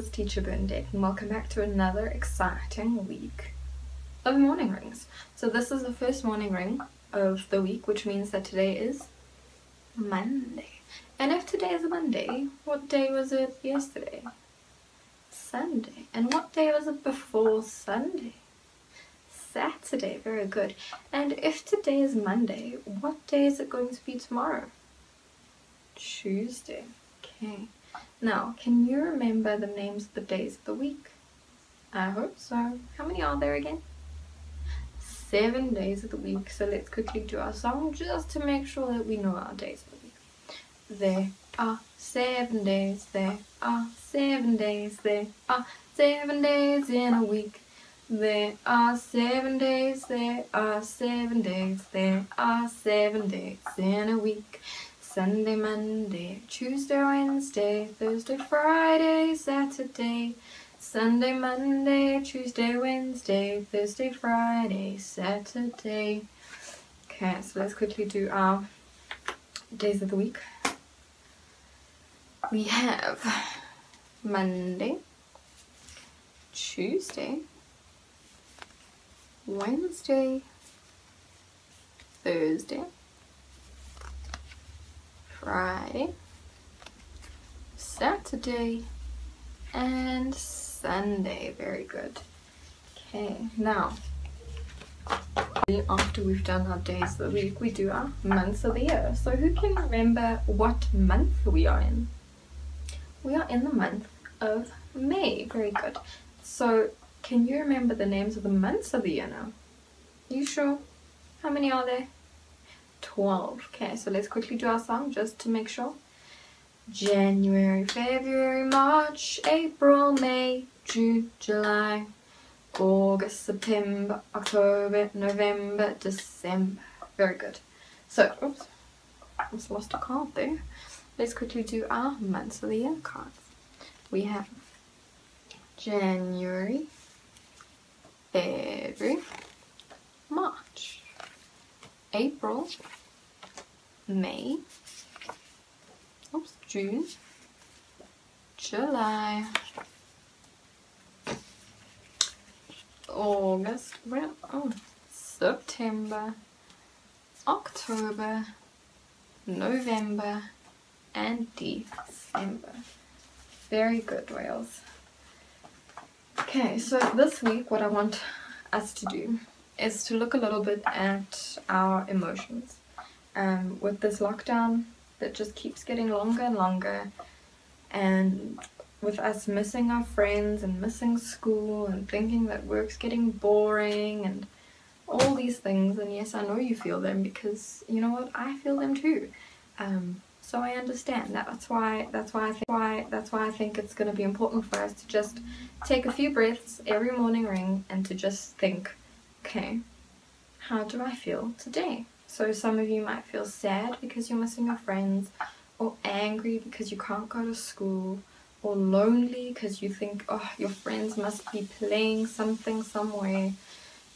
is Teacher Bernadett and welcome back to another exciting week of morning rings. So this is the first morning ring of the week, which means that today is Monday. And if today is a Monday, what day was it yesterday? Sunday. And what day was it before Sunday? Saturday. Very good. And if today is Monday, what day is it going to be tomorrow? Tuesday. Okay. Now, can you remember the names of the days of the week? I hope so. How many are there again? 7 days of the week. So let's quickly do our song just to make sure that we know our days of the week. There are 7 days. There are 7 days. There are 7 days in a week. There are 7 days. There are 7 days. There are 7 days in a week. Sunday, Monday, Tuesday, Wednesday, Thursday, Friday, Saturday, Sunday, Monday, Tuesday, Wednesday, Thursday, Friday, Saturday. Okay, so let's quickly do our days of the week. We have Monday, Tuesday, Wednesday, Thursday, Friday, Saturday, and Sunday. Very good. Okay, now after we've done our days of the week, we do our months of the year. So who can remember what month we are in? We are in the month of May. Very good. So can you remember the names of the months of the year now? You sure? How many are there? 12. Okay, so let's quickly do our song just to make sure. January, February, March, April, May, June, July, August, September, October, November, December. Very good. So, oops, I just lost a card there. Let's quickly do our months of the year cards. We have January, February, March, April, May, June, July, August, September, October, November, and December. Very good, Wales. Okay, so this week what I want us to do is to look a little bit at our emotions. With this lockdown that just keeps getting longer and longer, and with us missing our friends and missing school and thinking that work's getting boring and all these things, and yes, I know you feel them because you know what, I feel them too. So I understand that. That's why I think it's going to be important for us to just take a few breaths every morning ring and to just think, okay, how do I feel today? So some of you might feel sad because you're missing your friends, or angry because you can't go to school, or lonely because you think, oh, your friends must be playing something somewhere.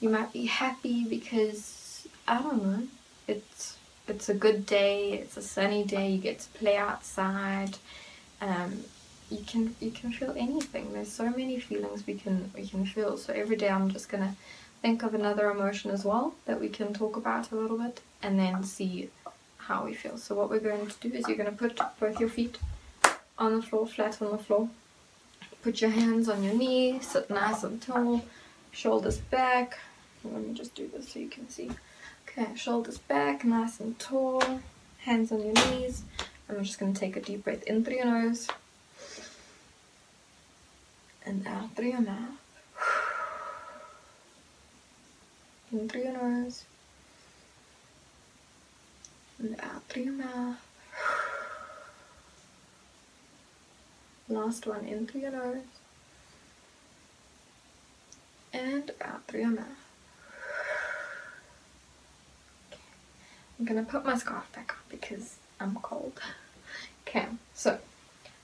You might be happy because, I don't know, it's a good day, it's a sunny day, you get to play outside. You can feel anything. There's so many feelings we can feel. So every day I'm just gonna think of another emotion as well that we can talk about a little bit and then see how we feel. So what we're going to do is you're going to put both your feet on the floor, flat on the floor. Put your hands on your knees, sit nice and tall, shoulders back. Let me just do this so you can see. Okay, shoulders back, nice and tall, hands on your knees. I'm just going to take a deep breath in through your nose and out through your mouth. In through your nose and out through your mouth. Last one, in through your nose and out through your mouth. Okay. I'm gonna put my scarf back on because I'm cold. Okay, so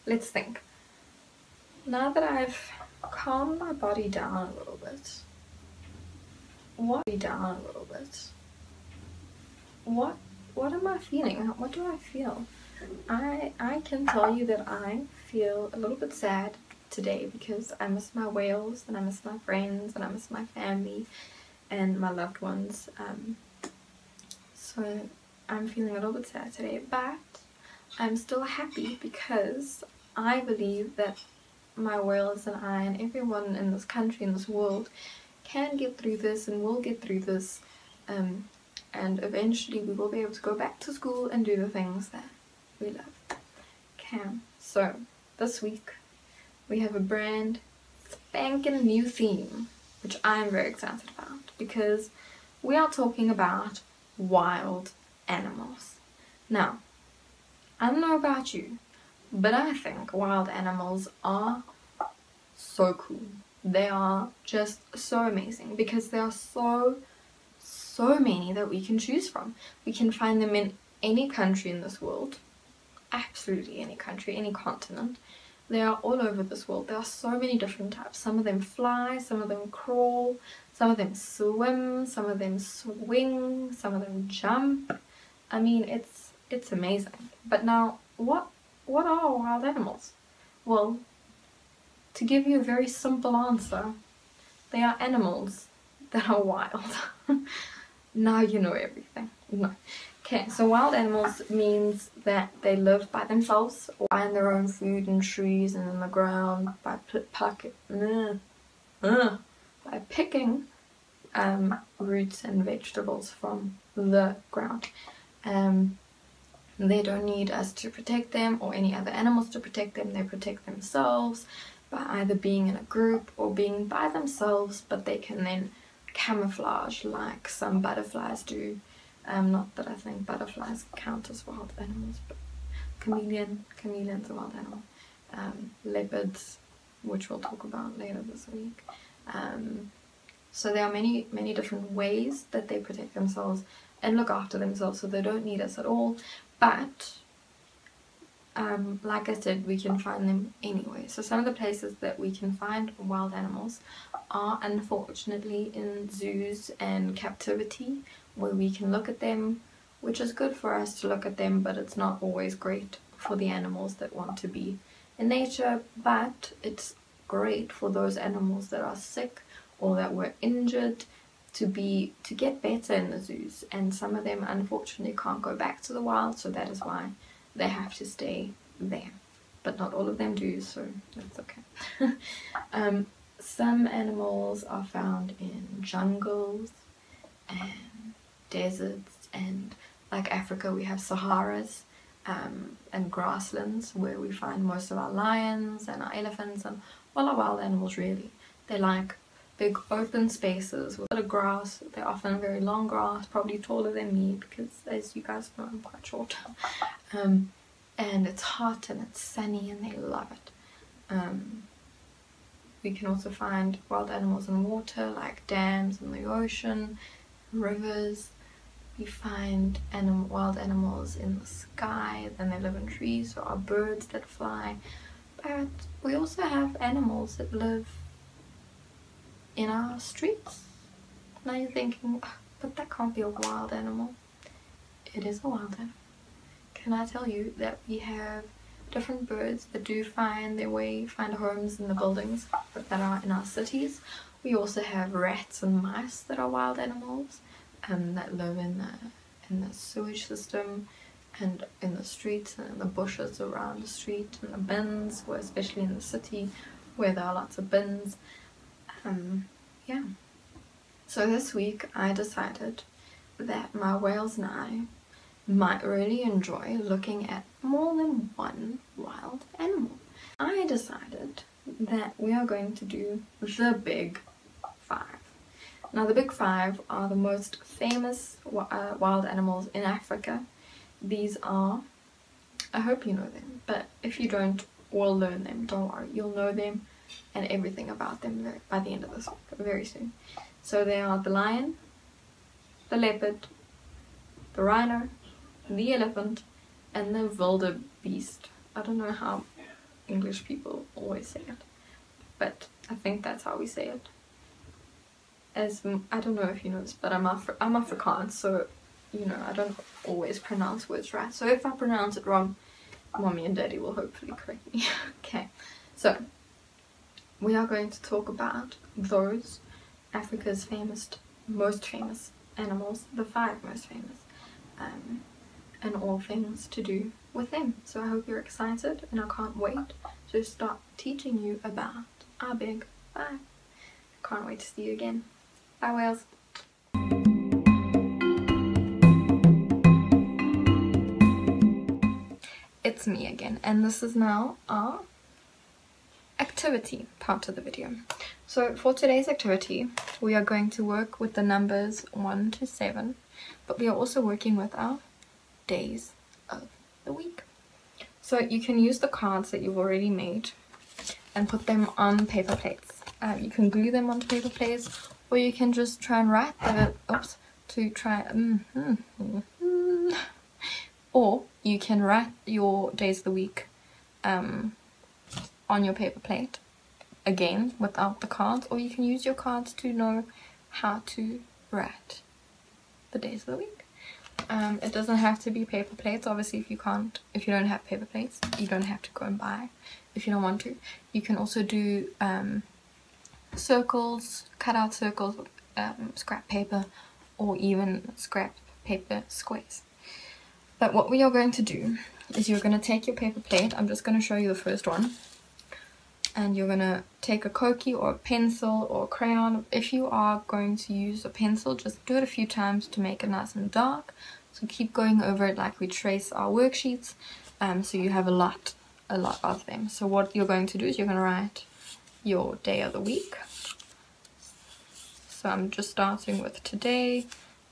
let's think. Now that I've calmed my body down a little bit, what am I feeling? What do I feel? I can tell you that I feel a little bit sad today because I miss my whales and I miss my friends and I miss my family and my loved ones. So I'm feeling a little bit sad today, but I'm still happy because I believe that my whales and I and everyone in this country, in this world, can get through this and will get through this, and eventually we will be able to go back to school and do the things that we love. Okay, so this week we have a brand spanking new theme, which I'm very excited about because we are talking about wild animals. Now, I don't know about you, but I think wild animals are so cool. They are just so amazing because there are so many that we can choose from. We can find them in any country in this world, absolutely any country, any continent. They are all over this world. There are so many different types. Some of them fly, some of them crawl, some of them swim, some of them swing, some of them jump. I mean, it's amazing. But now, what are wild animals? Well, to give you a very simple answer, they are animals that are wild. Now you know everything. No. Okay, so wild animals means that they live by themselves or find their own food in trees and in the ground by picking roots and vegetables from the ground. They don't need us to protect them or any other animals to protect them. They protect themselves by either being in a group or being by themselves, but they can then camouflage like some butterflies do. Not that I think butterflies count as wild animals, but chameleon's a wild animal. Leopards, which we'll talk about later this week. So there are many different ways that they protect themselves and look after themselves, so they don't need us at all. But like I said, we can find them anyway. So some of the places that we can find wild animals are unfortunately in zoos and captivity, where we can look at them, which is good for us to look at them, but it's not always great for the animals that want to be in nature. But it's great for those animals that are sick or that were injured to get better in the zoos, and some of them unfortunately can't go back to the wild, so that is why they have to stay there. But not all of them do, so that's okay. Some animals are found in jungles and deserts, and like Africa we have Saharas and grasslands where we find most of our lions and our elephants and all our wild animals really. They like big open spaces with a bit of grass. They're often very long grass, probably taller than me because, as you guys know, I'm quite short. And it's hot and it's sunny and they love it. We can also find wild animals in water, like dams in the ocean, rivers. We find wild animals in the sky, then they live in trees, so our birds that fly. But we also have animals that live in our streets. Now you're thinking, oh, but that can't be a wild animal. It is a wild animal. Can I tell you that we have different birds that do find their way, find homes in the buildings that are in our cities. We also have rats and mice that are wild animals that live in the sewage system and in the streets and in the bushes around the street and the bins, especially in the city where there are lots of bins. Yeah. So this week I decided that my whales and I might really enjoy looking at more than one wild animal. I decided that we are going to do the Big Five. Now the Big Five are the most famous wild animals in Africa. These are, I hope you know them, but if you don't, we'll learn them, don't worry, you'll know them and everything about them by the end of this week, very soon. So they are the lion, the leopard, the rhino, the elephant, and the wildebeest. I don't know how English people always say it, but I think that's how we say it. I don't know if you know this, but I'm Afrikaans, so you know I don't always pronounce words right. So if I pronounce it wrong, Mommy and Daddy will hopefully correct me. Okay, so we are going to talk about those Africa's most famous animals, the 5 most famous, and all things to do with them. So I hope you're excited, and I can't wait to start teaching you about our big 5. Can't wait to see you again. Bye whales. It's me again, and this is now our activity part of the video. So for today's activity, we are going to work with the numbers 1 to 7, but we are also working with our days of the week. So you can use the cards that you've already made and put them on paper plates. You can glue them onto paper plates, or you can just try and write or you can write your days of the week on your paper plate, again without the cards, or you can use your cards to know how to write the days of the week. It doesn't have to be paper plates. Obviously, if you don't have paper plates, you don't have to go and buy if you don't want to. You can also do circles, cut out circles with scrap paper, or even scrap paper squares. But what we are going to do is you're going to take your paper plate. I'm just going to show you the first one. And you're going to take a Koki or a pencil or a crayon. If you are going to use a pencil, just do it a few times to make it nice and dark. So keep going over it like we trace our worksheets. So you have a lot of them. So what you're going to do is you're going to write your day of the week. So I'm just starting with today,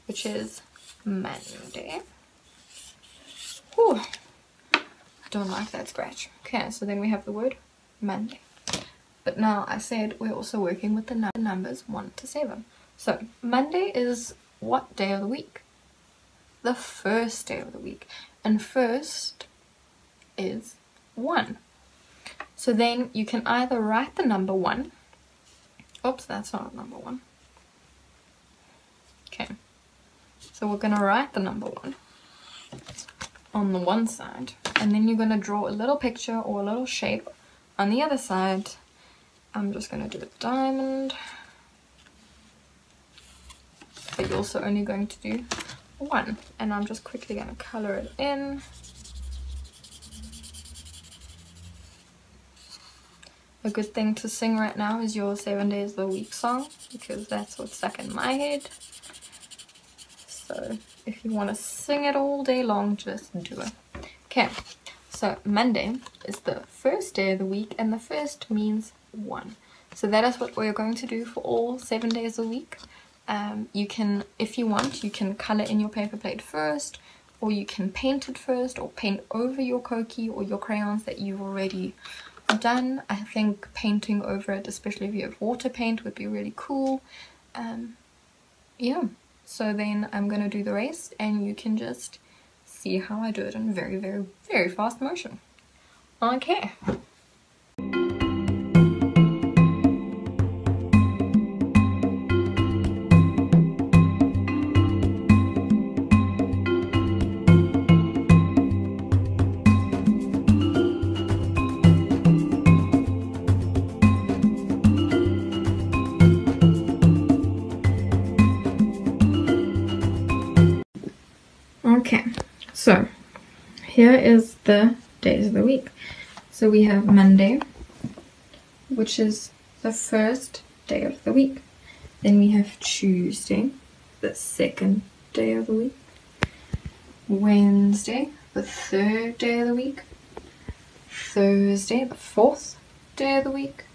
which is Monday. Whew. I don't like that scratch. Okay, so then we have the word Monday. But now I said we're also working with the numbers 1 to 7. So Monday is what day of the week? The first day of the week. And first is 1. So then you can either write the number 1. Oops, that's not number 1. Okay. So we're going to write the number 1 on the one side, and then you're going to draw a little picture or a little shape on the other side. I'm just going to do a diamond, but you're also only going to do 1, and I'm just quickly going to color it in. A good thing to sing right now is your 7 days of the week song, because that's what's stuck in my head. So if you want to sing it all day long, just do it. Okay, so Monday is the first day of the week, and the first means 1. So that is what we're going to do for all 7 days a week. You can, if you want, you can color in your paper plate first, or you can paint it first, or paint over your Koki or your crayons that you've already done. I think painting over it, especially if you have water paint, would be really cool. Yeah. So then I'm going to do the rest, and you can just see how I do it in very, very, very fast motion. Okay. Okay, so here is the days of the week. So we have Monday, which is the first day of the week. Then we have Tuesday, the second day of the week. Wednesday, the third day of the week. Thursday, the fourth day of the week.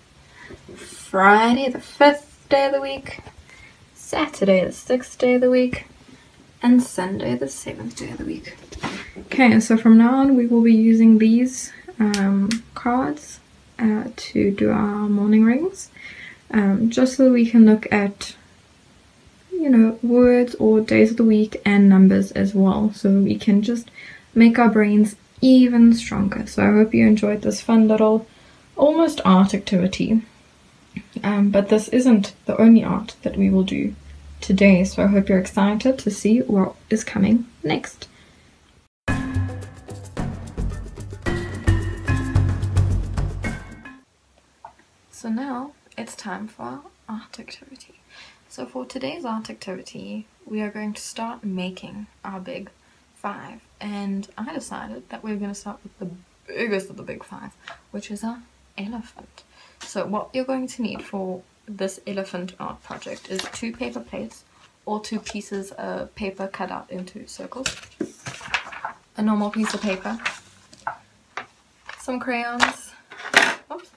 Friday, the fifth day of the week. Saturday, the sixth day of the week. And Sunday, the 7th day of the week. Okay, so from now on we will be using these cards to do our morning rings, just so we can look at, you know, words or days of the week and numbers as well, so we can just make our brains even stronger. So I hope you enjoyed this fun little almost art activity, but this isn't the only art that we will do today, so I hope you're excited to see what is coming next. So now it's time for our art activity. So for today's art activity, we are going to start making our big 5. And I decided that we're going to start with the biggest of the big 5, which is our elephant. So what you're going to need for this elephant art project is 2 paper plates or 2 pieces of paper cut out into circles, a normal piece of paper, some crayons, oops,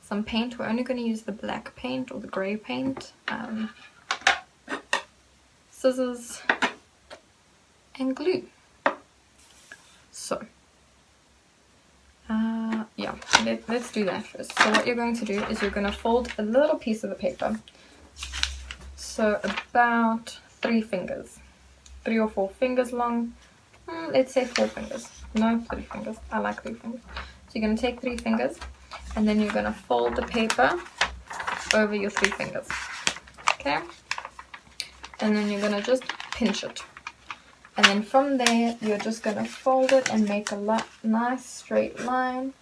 some paint. We're only going to use the black paint or the grey paint, scissors, and glue. So yeah, let's do that first. So what you're going to do is you're going to fold a little piece of the paper, so about 3 fingers, 3 or 4 fingers long. Let's say 4 fingers. No, 3 fingers. I like 3 fingers. So you're going to take 3 fingers and then you're going to fold the paper over your 3 fingers. Okay? And then you're going to just pinch it. And then from there, you're just going to fold it and make a nice straight line.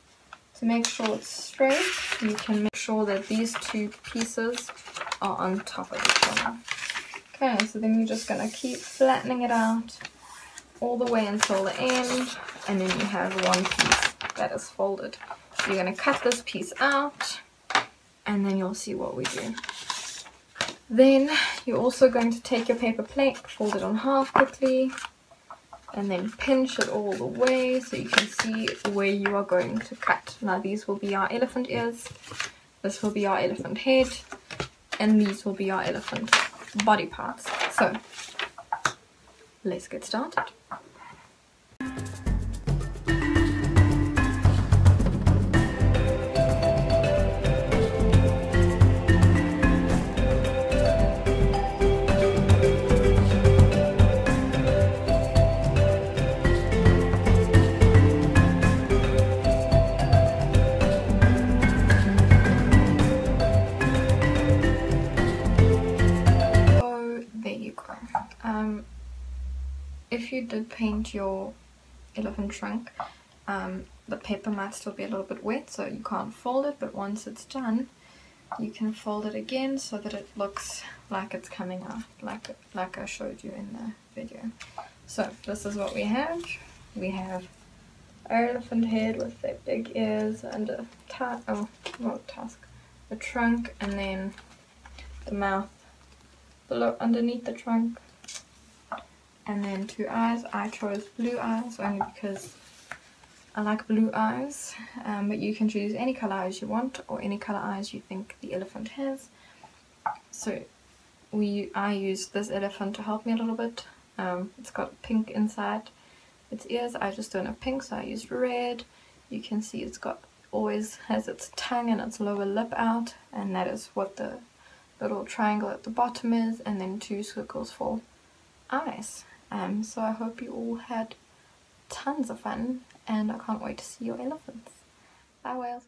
To make sure it's straight, you can make sure that these 2 pieces are on top of each other. Okay, so then you're just going to keep flattening it out all the way until the end, and then you have 1 piece that is folded. So you're going to cut this piece out, and then you'll see what we do. Then you're also going to take your paper plate, fold it on half quickly, and then pinch it all the way so you can see where you are going to cut. Now these will be our elephant ears, this will be our elephant head, and these will be our elephant body parts. So let's get started. If you did paint your elephant trunk, the paper might still be a little bit wet, so you can't fold it, but once it's done, you can fold it again so that it looks like it's coming out, like I showed you in the video. So this is what we have. We have our elephant head with their big ears and a a trunk, and then the mouth below underneath the trunk. And then 2 eyes. I chose blue eyes only because I like blue eyes, but you can choose any color eyes you want or any color eyes you think the elephant has. So I used this elephant to help me a little bit. It's got pink inside its ears. I just don't have pink, so I used red. You can see it's always has its tongue and its lower lip out, and that is what the little triangle at the bottom is, and then 2 circles for eyes. So I hope you all had tons of fun, and I can't wait to see your elephants. Bye whales!